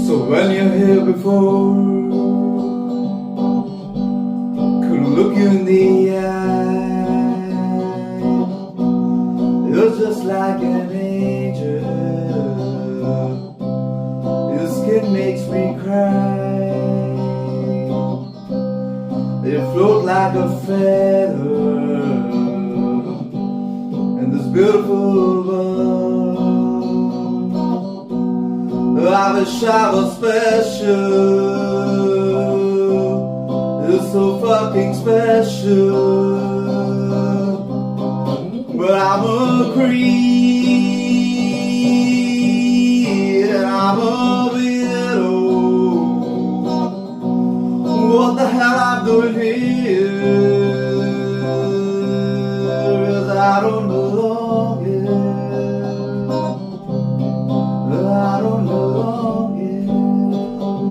So when you're here before, couldn't look you in the eye. You're just like an angel. Your skin makes me cry. You float like a feather in this beautiful world. I wish I was special. You're so fucking special. But I'm a creep.